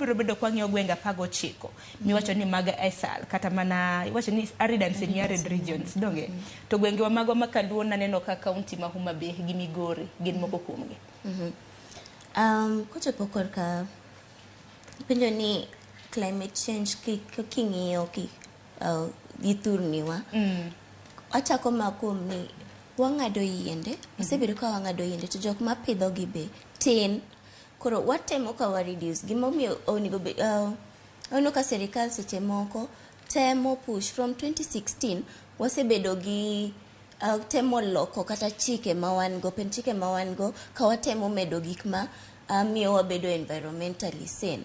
wabiro bedo kwa ng'iyo gwenge 19 miwacho ni maga esal kata mana iwacho ni arid and semi-arid regions donge to gwenge wa mago makaluo naneno ka kaunti ma Homa Bay gi Migori gin moko kuomgi. Kochopo korka penjo ni climate change king'iyo githurniwa achako makuom ni wang'ado yiende osebedo ka wang'ado yiende to jok ma pidho gi be tin koro watemo ka wa reduce gimomiyo onego be ono ka sirkal seche moko temo push from 2016 wasebedo gi temo loko kata chike ma wan go pen chike ma wan go ka watemo medo gik ma miyo wabedo environmentally sane.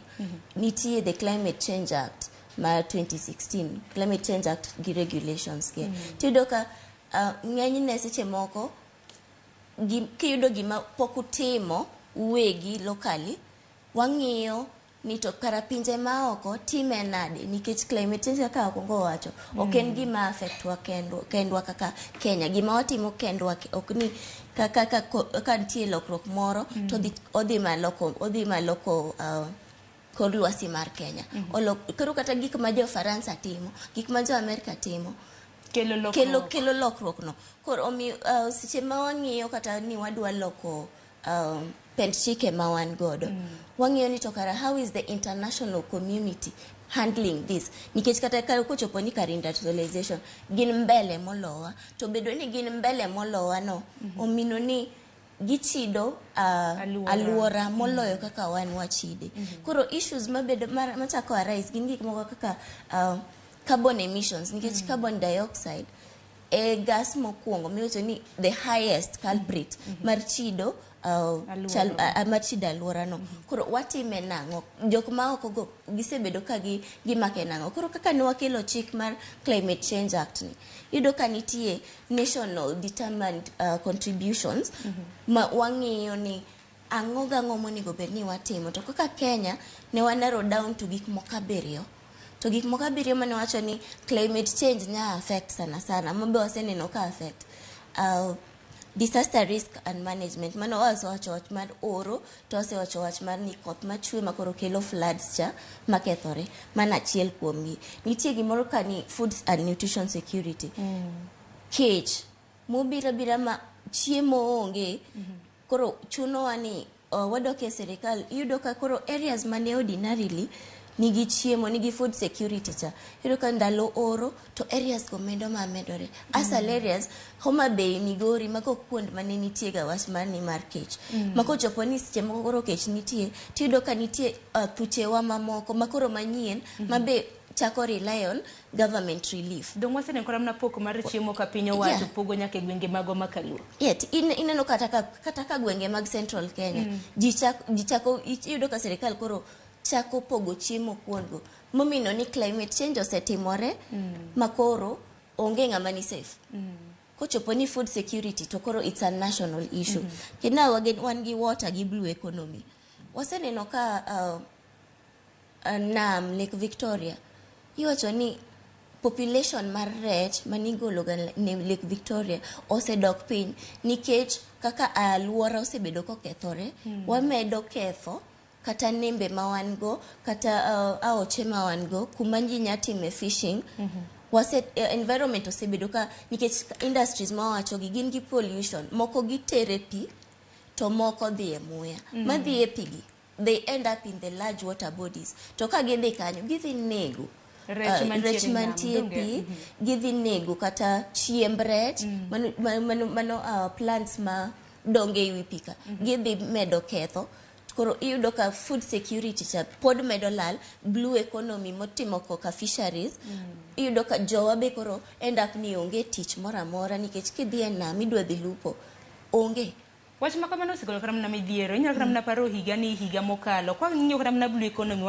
Nitie the Climate Change Act ma 2016 Climate Change Act gi regulations ke tido ka ng'enyne seche moko kiyudo gima pok utimo uwegi locally wang'iyo ni to kara pinje ma oko time nade nikech climate change kaka akongo wacho ok en gima affect wa kendwa kaka Kenya gima watimo kendwa ok ni kaka nitie lokruok moro to odhi maloko kor lwasi mar Kenya koro kata gik ma jo Faransa timo gik ma jo Amerika timo kelo lokruok no koro seche ma wang'iyo kata ni wadwa loko pend chike ma wan godo wang'iyo ni to kara how is the international community handling this nikech kata kochopo ni kar industrialization gin mbele molowa to bedo ni gin mbele molowa no omino ni gichido aluora moloyo kaka wan wachide koro issues mabedo machako arise gin gik moko kaka carbon emissions nikech carbon dioxide gas mokwongo miwacho ni the highest culprit mar chido aluora no koro watime nang'o jok ma oko go gisebedo ka gimake nang'o koro kaka ne wakelo chik mar Climate Change Act ni yudo ka nitie national determined contributions ma wang'iyo ni ang'o monego bed ni watimo to kaka Kenya ne wa narrow down to gik moko 7 to gik moko 7 mane wacho ni climate change nya affect sana mabe waseneno ka affect disaster risk and management mano wacho wach mar oro to wasewacho wach mar ni koth machwe makoro kelo floods cha makethore mana achiel kuomgi nitie gimoro ka ni food and nutrition security kech mobira ma chiemo onge koro chuno wani wadok e sirkal yudo ka koro areas mane ordinarily nigi chiemo nigi food security cha yudo ka ndalo oro to areas go medore asal areas Homa Bay Migori mako kuond mane nitie ga wach mar ni mar kech mako chopo ni seche moko koro kech nitie tiyudo ka nitie thuchewa mamoko makoro manyien mabe chako rely on government relief dong wasene kora mna poko mar chiemo ka piny owacho pogo nyake gwenge mago makaluo ineno kata ka gwenge mag Central Kenya ji chako yudo ka sirkal koro chako pogo chiemo kuongo momino ni climate change osetimore makoro onge ng'ama ni safe kochopo ni food security to koro it's a national issue kina wan gi water gi blue economy waseneno ka Lake Victoria iwacho ni population mar rech manigolo ne Lake Victoria osedok piny nikech kaka aluora osebedo kokethore wamedo ketho kata nembe ma wan go kata aoche ma wan go kuma ji nyatime fishing environment osebedo ka nikech industries ma wacho gin gi pollution moko gitere pi to moko dhi e muya madhi e pigi they end up in the large water bodies to ka gidhi kanyo gidhi nego rech mantie pi gidhi nego kata chiemb rech mano plants ma donge iwi pika gidhi medo ketho koro iyudo ka food security cha pod medo lal blue economy motimo koka fisheries iyudo ka jowa be koro end up ni onge tich mora mora nikech kidhi e nam idwa dhi lupo onge wach makamano osigolo kara mna midhiero inyalo kara mna paro higa mokalo kwa ng'iyo kara mna blue economy